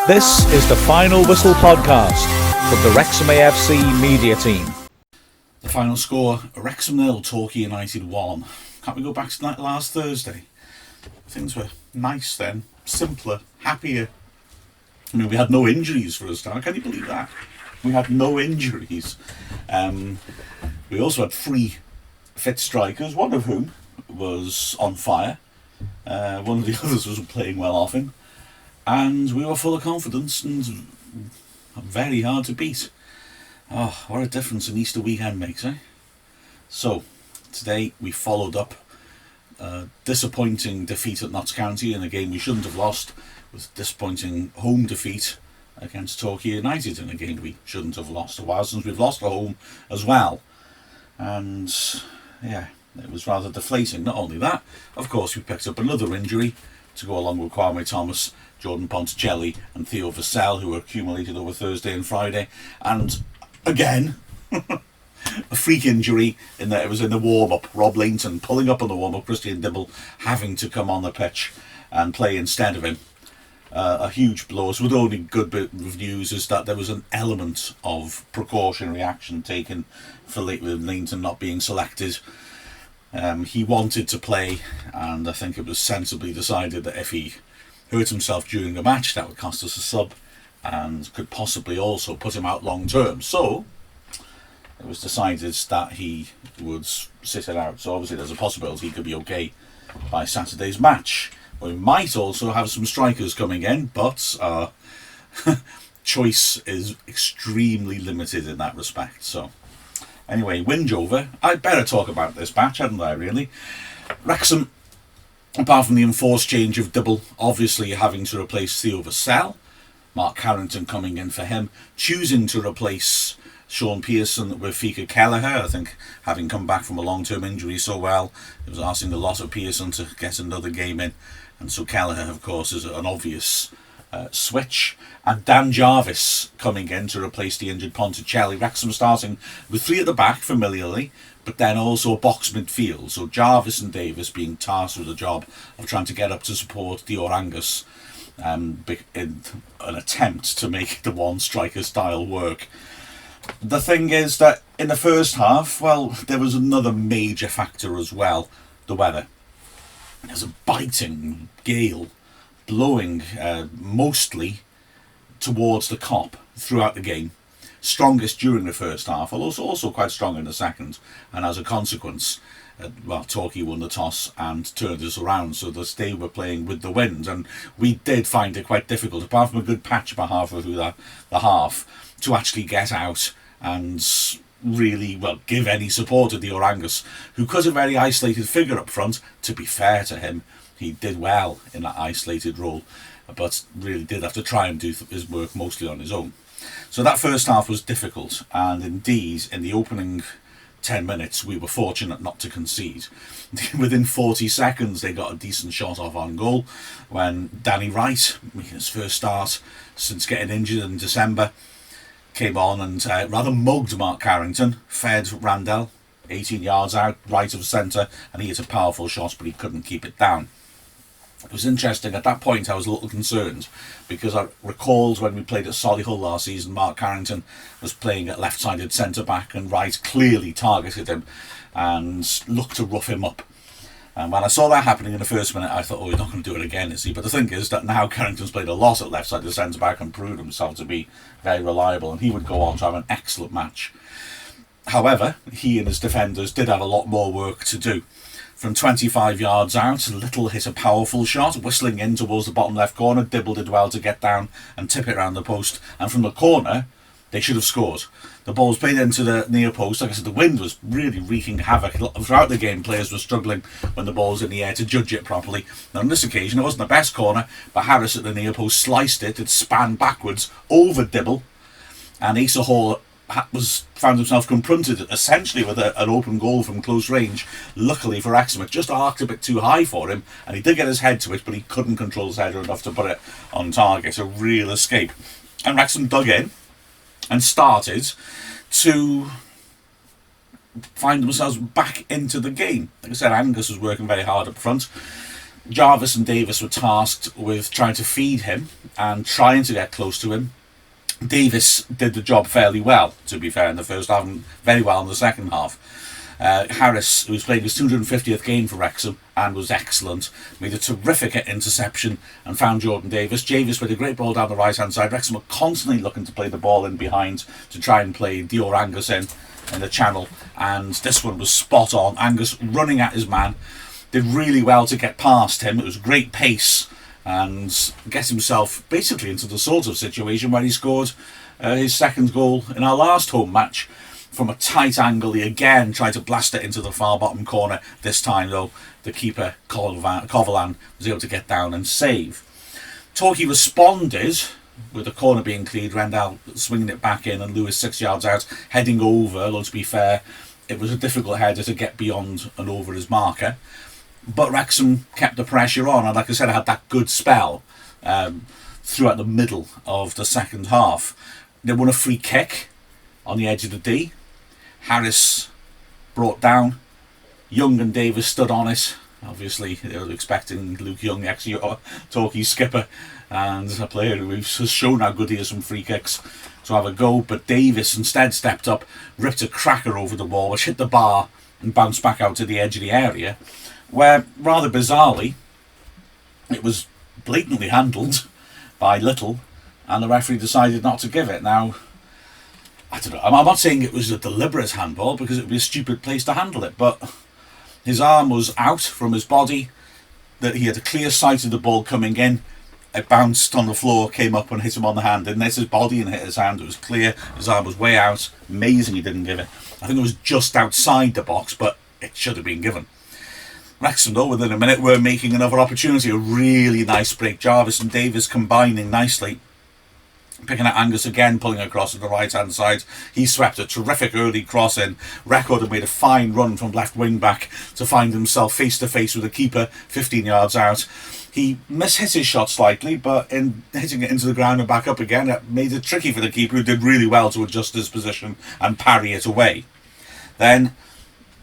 This is the Final Whistle podcast from the Wrexham AFC media team. The final score, Wrexham 0, Torquay United 1. Can't we go back to that last Thursday? Things were nice then, simpler, happier. I mean, we had no injuries for a start. Can you believe that? We had no injuries. We also had 3 fit strikers, one of whom was on fire. One of the others was playing well off him. And we were full of confidence and very hard to beat. Oh, what a difference an Easter weekend makes, eh? So, today we followed up a disappointing defeat at Notts County in a game we shouldn't have lost, with disappointing home defeat against Torquay United in a game we shouldn't have lost. A while since we've lost at home as well. And, yeah, it was rather deflating. Not only that, of course, we picked up another injury to go along with Kwame Thomas, Jordan Ponticelli and Theo Vassell, who were accumulated over Thursday and Friday. And again, a freak injury in that it was in the warm-up. Rob Lainton pulling up on the warm-up, Christian Dibble having to come on the pitch and play instead of him. A huge blow. So the only good bit of news is that there was an element of precautionary action taken for Lainton not being selected. He wanted to play, and I think it was sensibly decided that if he hurt himself during the match, that would cost us a sub and could possibly also put him out long term. So it was decided that he would sit it out. So obviously there's a possibility he could be okay by Saturday's match. We might also have some strikers coming in, but choice is extremely limited in that respect. So anyway, Winge over. I'd better talk about this match, hadn't I, really? Wrexham, apart from the enforced change of Dibble, obviously having to replace Theo Vassell, Mark Carrington coming in for him, choosing to replace Sean Pearson with Fika Kelleher. I think having come back from a long-term injury so well, it was asking a lot of Pearson to get another game in. And so Kelleher, of course, is an obvious switch. And Dan Jarvis coming in to replace the injured Ponticelli. Wrexham starting with 3 at the back, familiarly, but then also a box midfield. So Jarvis and Davis being tasked with the job of trying to get up to support Dior Angus in an attempt to make the one striker style work. The thing is that in the first half, well, there was another major factor as well, the weather. There's a biting gale blowing mostly towards the Kop throughout the game. Strongest during the first half, although also quite strong in the second. And as a consequence, Torquay won the toss and turned us around, so that they were playing with the wind. And we did find it quite difficult, apart from a good patch about halfway through the half, to actually get out and really, give any support to Dior Angus, who was a very isolated figure up front. To be fair to him, he did well in that isolated role, but really did have to try and do his work mostly on his own. So that first half was difficult, and indeed, in the opening 10 minutes, we were fortunate not to concede. Within 40 seconds, they got a decent shot off on goal when Danny Wright, making his first start since getting injured in December, came on and rather mugged Mark Carrington, fed Randell 18 yards out, right of centre, and he hit a powerful shot, but he couldn't keep it down. It was interesting, at that point I was a little concerned, because I recalled when we played at Solihull last season, Mark Carrington was playing at left-sided centre-back and Wright clearly targeted him and looked to rough him up. And when I saw that happening in the first minute, I thought, he's not going to do it again, is he? But the thing is that now Carrington's played a lot at left-sided centre-back and proved himself to be very reliable, and he would go on to have an excellent match. However, he and his defenders did have a lot more work to do. From 25 yards out, Little hit a powerful shot, whistling in towards the bottom left corner. Dibble did well to get down and tip it around the post. And from the corner, they should have scored. The ball was played into the near post. Like I said, the wind was really wreaking havoc. Throughout the game, players were struggling when the ball was in the air to judge it properly. Now, on this occasion, it wasn't the best corner, but Harris at the near post sliced it. It span backwards over Dibble. And Asa Hall found himself confronted essentially with an open goal from close range. Luckily for Wrexham, it just arced a bit too high for him, and he did get his head to it, but he couldn't control his header enough to put it on target. A real escape. And Wrexham dug in and started to find themselves back into the game. Like I said, Angus was working very hard up front. Jarvis and Davis were tasked with trying to feed him and trying to get close to him. Davis did the job fairly well, to be fair, in the first half, and very well in the second half. Harris, who was playing his 250th game for Wrexham and was excellent, made a terrific interception and found Jordan Davis. Davis with a great ball down the right hand side. Wrexham were constantly looking to play the ball in behind to try and play Dior Angus in the channel, and this one was spot on. Angus running at his man, did really well to get past him. It was great pace and get himself basically into the sort of situation where he scored his second goal in our last home match. From a tight angle, he again tried to blast it into the far bottom corner. This time, though, the keeper, Covalan, was able to get down and save. Torquay responded with the corner being cleared, Rendell swinging it back in, and Lewis 6 yards out, heading over. Although, to be fair, it was a difficult header to get beyond and over his marker. But Wrexham kept the pressure on, and like I said, I had that good spell throughout the middle of the second half. They won a free kick on the edge of the D. Harris brought down. Young and Davis stood on it. Obviously, they were expecting Luke Young, ex-Torquay skipper, and a player who has shown how good he is from free kicks, to have a go. But Davis instead stepped up, ripped a cracker over the ball, which hit the bar and bounced back out to the edge of the area, where, rather bizarrely, it was blatantly handled by Little, and the referee decided not to give it. Now, I don't know, I'm not saying it was a deliberate handball, because it would be a stupid place to handle it, but his arm was out from his body, that he had a clear sight of the ball coming in. It bounced on the floor, came up and hit him on the hand. Didn't hit his body and hit his hand. It was clear. His arm was way out. Amazing he didn't give it. I think it was just outside the box, but it should have been given. Wrexham, though, within a minute, were making another opportunity. A really nice break. Jarvis and Davis combining nicely. Picking at Angus again, pulling across to the right hand side. He swept a terrific early cross in. Record had made a fine run from left wing back to find himself face to face with the keeper 15 yards out. He mishit his shot slightly, but in hitting it into the ground and back up again, it made it tricky for the keeper, who did really well to adjust his position and parry it away. Then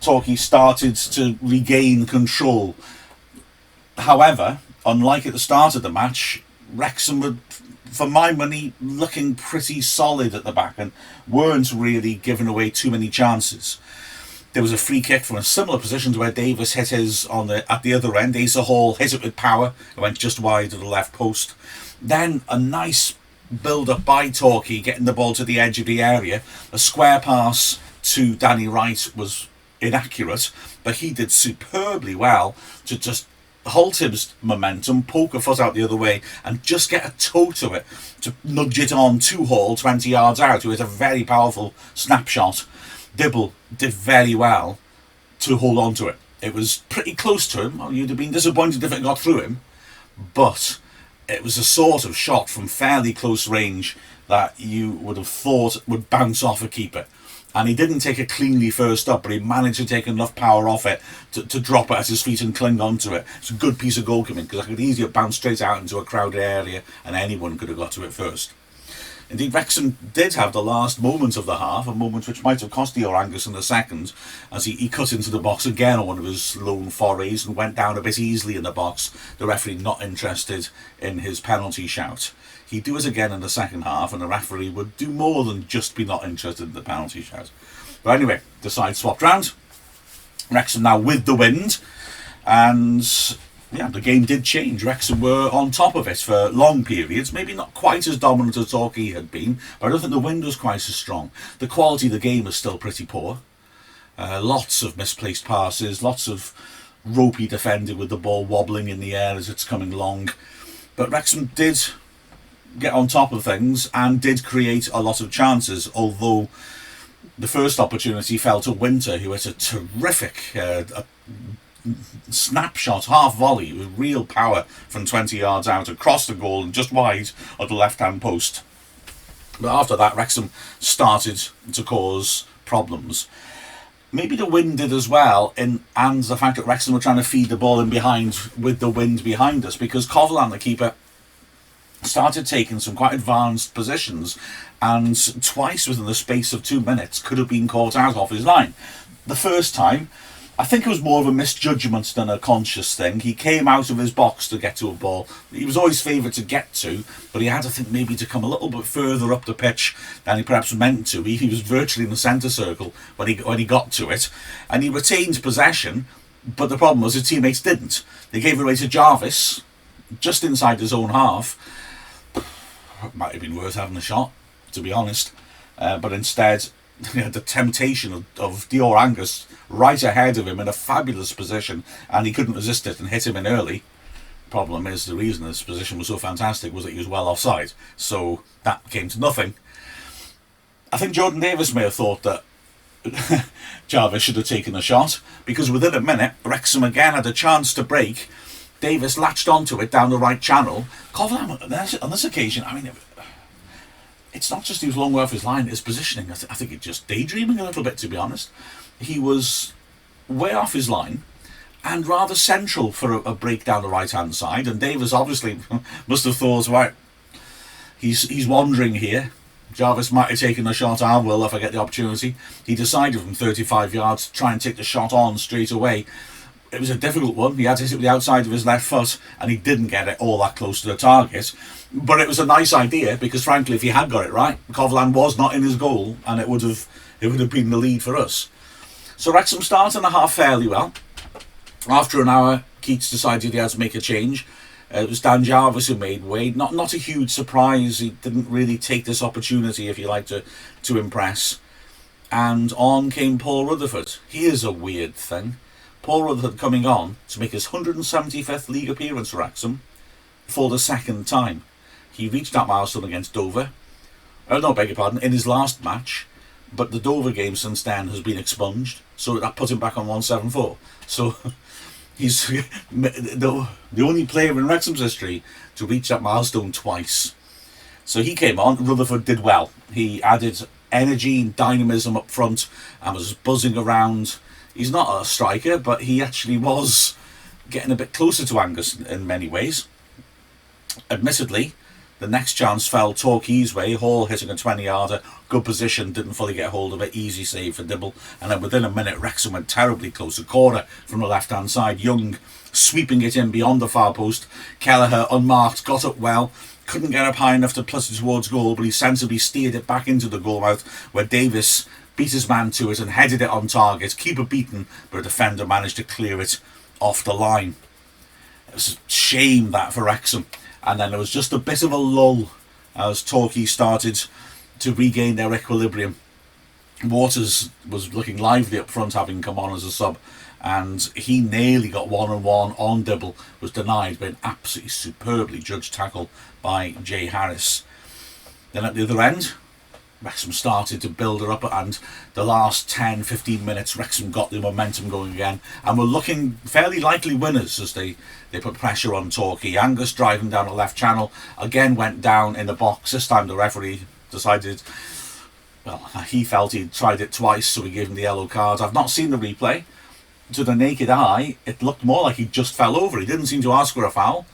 Torquay started to regain control. However, unlike at the start of the match, Wrexham were, for my money, looking pretty solid at the back and weren't really giving away too many chances. There was a free kick from a similar position to where Davis hit his at the other end. Asa Hall hit it with power. It went just wide of the left post. Then a nice build-up by Torquay, getting the ball to the edge of the area. A square pass to Danny Wright was inaccurate, but he did superbly well to just halt his momentum, poke a foot out the other way, and just get a toe to it to nudge it on to Hall 20 yards out, who had a very powerful snapshot. Dibble did very well to hold on to it. It was pretty close to him. You'd have been disappointed if it got through him, but it was a sort of shot from fairly close range that you would have thought would bounce off a keeper. And he didn't take it cleanly first up, but he managed to take enough power off it to drop it at his feet and cling onto it. It's a good piece of goalkeeping, because I could easily have bounced straight out into a crowded area and anyone could have got to it first. Indeed, Wrexham did have the last moment of the half, a moment which might have cost Dior Angus in the second, as he cut into the box again on one of his lone forays and went down a bit easily in the box, the referee not interested in his penalty shout. He'd do it again in the second half, and the referee would do more than just be not interested in the penalty shout. But anyway, the side swapped round. Wrexham now with the wind, and yeah, the game did change. Wrexham were on top of it for long periods, maybe not quite as dominant as Torquay had been, but I don't think the wind was quite as strong. The quality of the game was still pretty poor. Lots of misplaced passes, lots of ropey defending with the ball wobbling in the air as it's coming long. But Wrexham did get on top of things and did create a lot of chances, although the first opportunity fell to Winter, who had a terrific snapshot, half volley with real power from 20 yards out across the goal and just wide of the left hand post. But after that, Wrexham started to cause problems. Maybe the wind did as well, and the fact that Wrexham were trying to feed the ball in behind with the wind behind us, because Covalan, the keeper, started taking some quite advanced positions, and twice within the space of 2 minutes could have been caught out off his line. The first time, I think it was more of a misjudgment than a conscious thing. He came out of his box to get to a ball. He was always favoured to get to, but he had to think maybe to come a little bit further up the pitch than he perhaps meant to. He was virtually in the centre circle when he got to it, and he retained possession. But the problem was his teammates didn't. They gave it away to Jarvis, just inside his own half. It might have been worth having a shot, to be honest. But instead, he had the temptation of Dior Angus right ahead of him in a fabulous position, and he couldn't resist it and hit him in early. Problem is, the reason his position was so fantastic was that he was well offside. So that came to nothing. I think Jordan Davis may have thought that Jarvis should have taken a shot, because within a minute Wrexham again had a chance to break. Davis latched onto it down the right channel. Coughlin on this occasion, I mean, it's not just he was long way off his line, his positioning, I think he's just daydreaming a little bit, to be honest. He was way off his line and rather central for a break down the right hand side, and Davis obviously must have thought, right, he's wandering here. Jarvis might have taken a shot, I will if I get the opportunity. He decided from 35 yards to try and take the shot on straight away. It was a difficult one. He had to hit it with the outside of his left foot, and he didn't get it all that close to the target. But it was a nice idea, because frankly, if he had got it right, Coughlin was not in his goal, and it would have been the lead for us. So Wrexham started the half fairly well. After an hour, Keats decided he had to make a change. It was Dan Jarvis who made way. Not a huge surprise. He didn't really take this opportunity, if you like, to impress. And on came Paul Rutherford. Here's a weird thing. Paul Rutherford coming on to make his 175th league appearance for Wrexham for the second time. He reached that milestone against Dover. Beg your pardon, in his last match. But the Dover game since then has been expunged, so that put him back on 174. So he's the only player in Wrexham's history to reach that milestone twice. So he came on. Rutherford did well. He added energy and dynamism up front and was buzzing around. He's not a striker, but he actually was getting a bit closer to Angus in many ways. Admittedly, the next chance fell Torquay's way. Hall hitting a 20-yarder, good position, didn't fully get hold of it, easy save for Dibble, and then within a minute Wrexham went terribly close, a corner from the left hand side. Young sweeping it in beyond the far post. Kelleher unmarked, got up well, couldn't get up high enough to plus it towards goal, but he sensibly steered it back into the goal mouth, where Davis beat his man to it and headed it on target. Keeper beaten, but a defender managed to clear it off the line. It was a shame that for Wrexham. And then there was just a bit of a lull as Torquay started to regain their equilibrium. Waters was looking lively up front, having come on as a sub, and he nearly got one-on-one on Dibble, was denied by an absolutely superbly judged tackle by Jay Harris. Then at the other end, Wrexham started to build her up, and the last 10-15 minutes Wrexham got the momentum going again and were looking fairly likely winners as they put pressure on Torquay. Angus driving down the left channel again went down in the box. This time the referee decided, well, he felt he'd tried it twice, so he gave him the yellow card. I've not seen the replay. To the naked eye it looked more like he just fell over. He didn't seem to ask for a foul.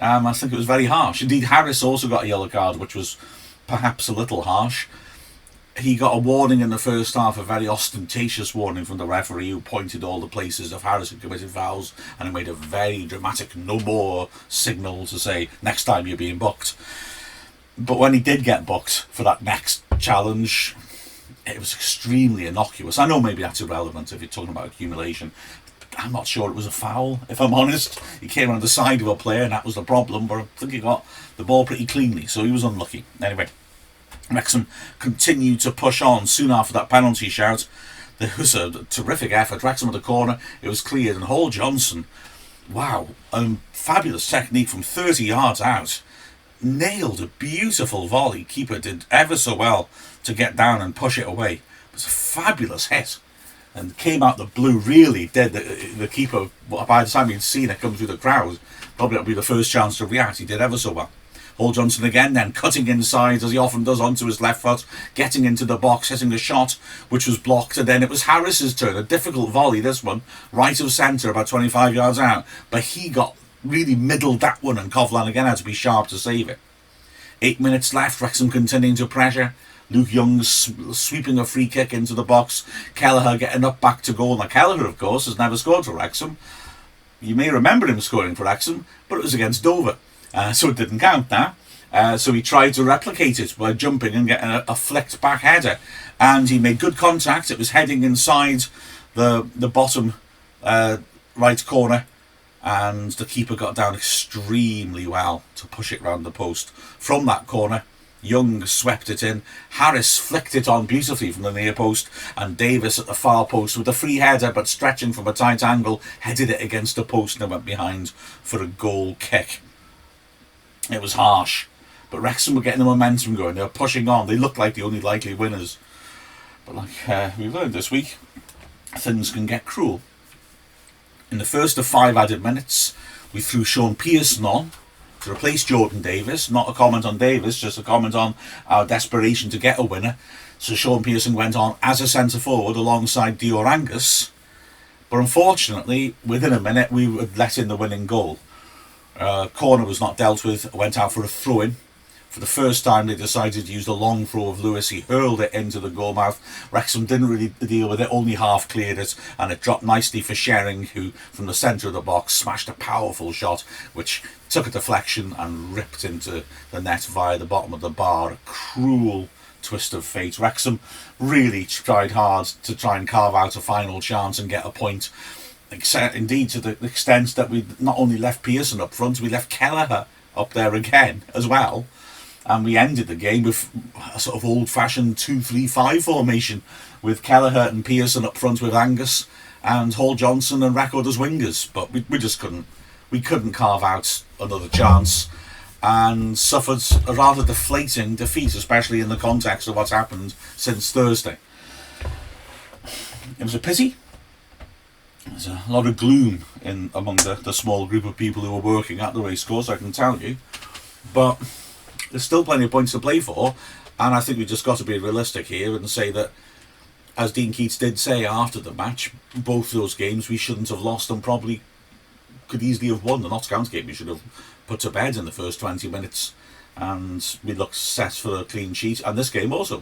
I think it was very harsh. Indeed, Harris also got a yellow card, which was perhaps a little harsh. He got a warning in the first half, a very ostentatious warning from the referee, who pointed all the places of Harris had committed fouls, and made a very dramatic no more signal to say next time you're being booked. But when he did get booked for that next challenge, it was extremely innocuous. I know maybe that's irrelevant if you're talking about accumulation. I'm not sure it was a foul, if I'm honest. He came on the side of a player and that was the problem, but I think he got the ball pretty cleanly, so he was unlucky. Anyway, Wrexham continued to push on. Soon after that penalty shout, there was a terrific effort. Wrexham at the corner, it was cleared, and Hall Johnson, wow, fabulous technique from 30 yards out. Nailed a beautiful volley. Keeper did ever so well to get down and push it away. It was a fabulous hit, and came out the blue. Really did. The keeper, by the time he'd seen it come through the crowd, probably that'll be the first chance to react. He did ever so well. Hall Johnson again, then cutting inside as he often does onto his left foot, getting into the box, hitting the shot which was blocked, and then it was Harris's turn. A difficult volley, this one, right of centre, about 25 yards out, but he got really middled that one, and Coughlin again had to be sharp to save it. 8 minutes left, Wrexham continuing to pressure. Luke Young's sweeping a free kick into the box. Kelleher getting up back to goal. Now Kelleher, of course, has never scored for Wrexham. You may remember him scoring for Wrexham, but it was against Dover, so it didn't count now. So he tried to replicate it by jumping and getting a flicked back header, and he made good contact. It was heading inside the bottom right corner, and the keeper got down extremely well to push it round the post. From that corner, Young swept it in. Harris flicked it on beautifully from the near post, and Davis at the far post with a free header, but stretching from a tight angle, headed it against the post and went behind for a goal kick. It was harsh, but Wrexham were getting the momentum going. They were pushing on. They looked like the only likely winners. But like we've learned this week, things can get cruel. In the first of 5 added minutes, we threw Sean Pearson on to replace Jordan Davis. Not a comment on Davis, just a comment on our desperation to get a winner. So Sean Pearson went on as a centre forward alongside Dior Angus. But unfortunately, within a minute, we would let in the winning goal. Corner was not dealt with, went out for a throw-in. For the first time, they decided to use the long throw of Lewis. He hurled it into the goal mouth. Wrexham didn't really deal with it, only half cleared it, and it dropped nicely for Shering, who, from the centre of the box, smashed a powerful shot, which took a deflection and ripped into the net via the bottom of the bar. A cruel twist of fate. Wrexham really tried hard to try and carve out a final chance and get a point. Indeed, to the extent that we not only left Pearson up front, we left Kelleher up there again as well. And we ended the game with a sort of old-fashioned 2-3-5 formation, with Kelleher and Pearson up front with Angus and Hall Johnson and Record as wingers. But we just couldn't carve out another chance, and suffered a rather deflating defeat, especially in the context of what's happened since Thursday. It was a pity. There's a lot of gloom among the small group of people who were working at the racecourse, I can tell you. But there's still plenty of points to play for, and I think we've just got to be realistic here and say that, as Dean Keats did say after the match, both those games we shouldn't have lost and probably could easily have won. The Notts County game we should have put to bed in the first 20 minutes, and we looked set for a clean sheet. And this game also,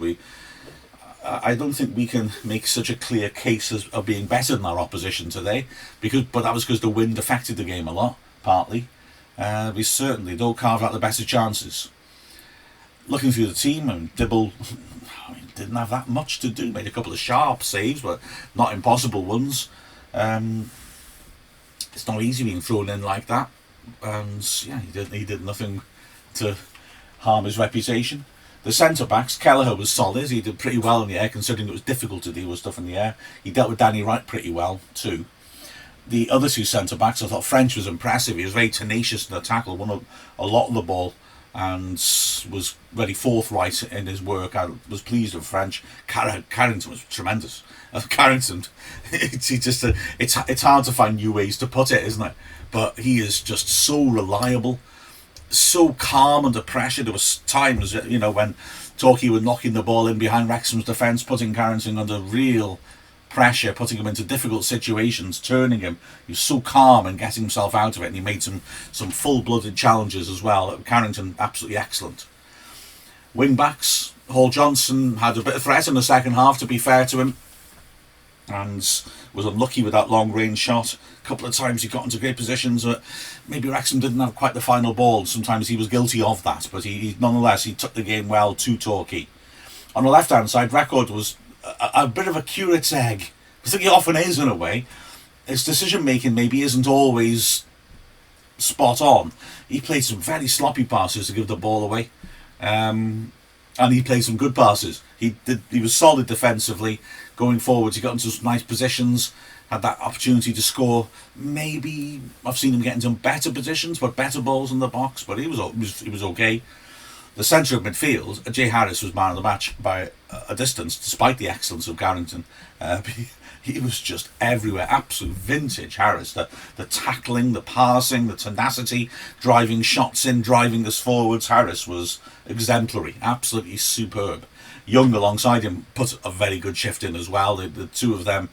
I don't think we can make such a clear case of being better than our opposition today, but that was because the wind affected the game a lot, partly. We certainly don't carve out the better chances. Looking through the team, and Dibble didn't have that much to do. Made a couple of sharp saves, but not impossible ones. It's not easy being thrown in like that, and yeah, he did nothing to harm his reputation. The centre backs, Kelleher was solid. He did pretty well in the air, considering it was difficult to deal with stuff in the air. He dealt with Danny Wright pretty well too. The other two centre backs, I thought French was impressive. He was very tenacious in the tackle, won a lot of the ball, and was very forthright in his work. I was pleased with French. Carrington was tremendous. Carrington, it's hard to find new ways to put it, isn't it? But he is just so reliable, so calm under pressure. There was times, when Torquay were knocking the ball in behind Wrexham's defence, putting Carrington under real pressure, putting him into difficult situations, turning him. He was so calm and getting himself out of it, and he made some full-blooded challenges as well. Carrington, absolutely excellent. Wing-backs, Hall Johnson had a bit of threat in the second half, to be fair to him, and was unlucky with that long-range shot. A couple of times he got into great positions, but maybe Wrexham didn't have quite the final ball. Sometimes he was guilty of that, but nonetheless, he took the game well to Torquay. On the left-hand side, Record was a bit of a curate's egg. I think he often is in a way. His decision making maybe isn't always spot on. He played some very sloppy passes to give the ball away, and he played some good passes. He was solid defensively. Going forwards, he got into some nice positions, had that opportunity to score. Maybe I've seen him get into better positions, but better balls in the box. But he was okay. The centre of midfield, Jay Harris was man of the match by a distance, despite the excellence of Carrington. He was just everywhere. Absolute vintage Harris. The tackling, the passing, the tenacity, driving shots in, driving us forwards. Harris was exemplary, absolutely superb. Young alongside him put a very good shift in as well. The two of them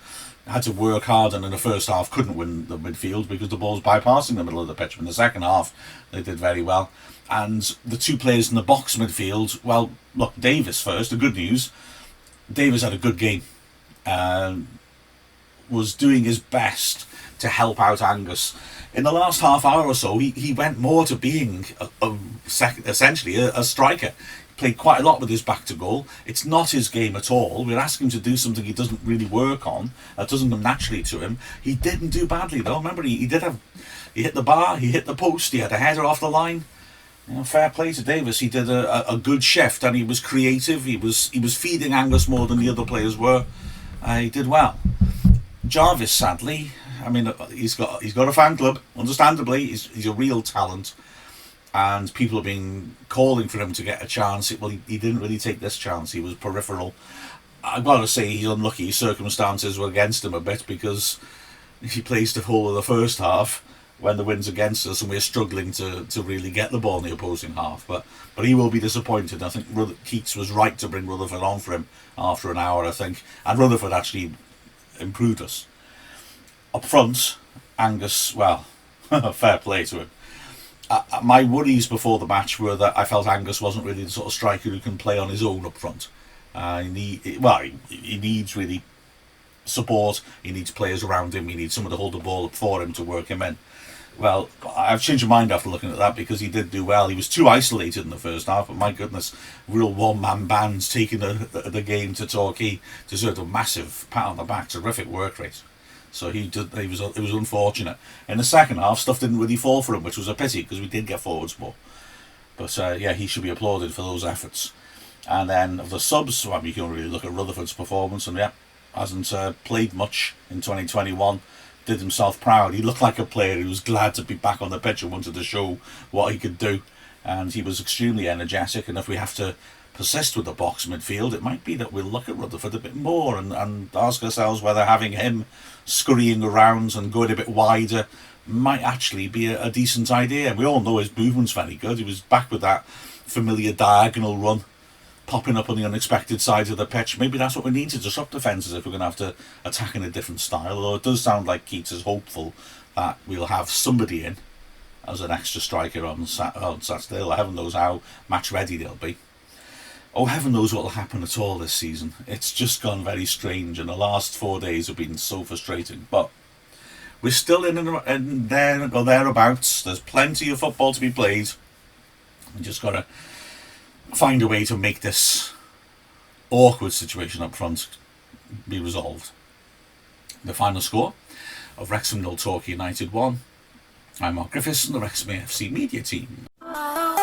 had to work hard, and in the first half couldn't win the midfield because the ball's bypassing the middle of the pitch. But in the second half, they did very well. And the two players in the box midfield, well, look, Davis first. The good news, Davis had a good game. Was doing his best to help out Angus. In the last half hour or so, he went more to being essentially a striker. He played quite a lot with his back to goal. It's not his game at all. We're asking him to do something he doesn't really work on. That doesn't come naturally to him. He didn't do badly though. Remember, he hit the bar, he hit the post, he had a header off the line. Fair play to Davis. He did a good shift, and he was creative. He was feeding Angus more than the other players were. He did well. Jarvis, sadly, I mean, he's got a fan club. Understandably, he's a real talent, and people have been calling for him to get a chance. Well, he didn't really take this chance. He was peripheral. I've got to say he's unlucky. His circumstances were against him a bit, because he plays the whole of the first half when the wind's against us and we're struggling to really get the ball in the opposing half. But he will be disappointed. I think Keats was right to bring Rutherford on for him after an hour, I think. And Rutherford actually improved us. Up front, Angus, well, fair play to him. My worries before the match were that I felt Angus wasn't really the sort of striker who can play on his own up front. He needs really support. He needs players around him. He needs someone to hold the ball up for him to work him in. Well, I've changed my mind after looking at that, because he did do well. He was too isolated in the first half, but my goodness, real one-man bands taking the game to Torquay deserved a massive pat on the back. Terrific work rate. So it was unfortunate. In the second half, stuff didn't really fall for him, which was a pity, because we did get forwards more. But he should be applauded for those efforts. And then of the subs, well, you can really look at Rutherford's performance, and hasn't played much in 2021. Did himself proud. He looked like a player who was glad to be back on the pitch and wanted to show what he could do. And he was extremely energetic. And if we have to persist with the box midfield, it might be that we'll look at Rutherford a bit more and ask ourselves whether having him scurrying around and going a bit wider might actually be a decent idea. We all know his movement's very good. He was back with that familiar diagonal run, popping up on the unexpected sides of the pitch. Maybe that's what we need to disrupt defences if we're going to have to attack in a different style. Although it does sound like Keats is hopeful that we'll have somebody in as an extra striker on Saturday. Heaven knows how match ready they'll be. Oh, heaven knows what will happen at all this season. It's just gone very strange, and the last 4 days have been so frustrating. But we're still in there or thereabouts. There's plenty of football to be played. We just got to find a way to make this awkward situation up front be resolved. The final score of Wrexham 0, Torquay United 1. I'm Mark Griffiths from the Wrexham AFC media team.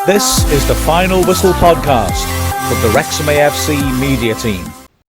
This is the Final Whistle podcast from the Wrexham AFC media team.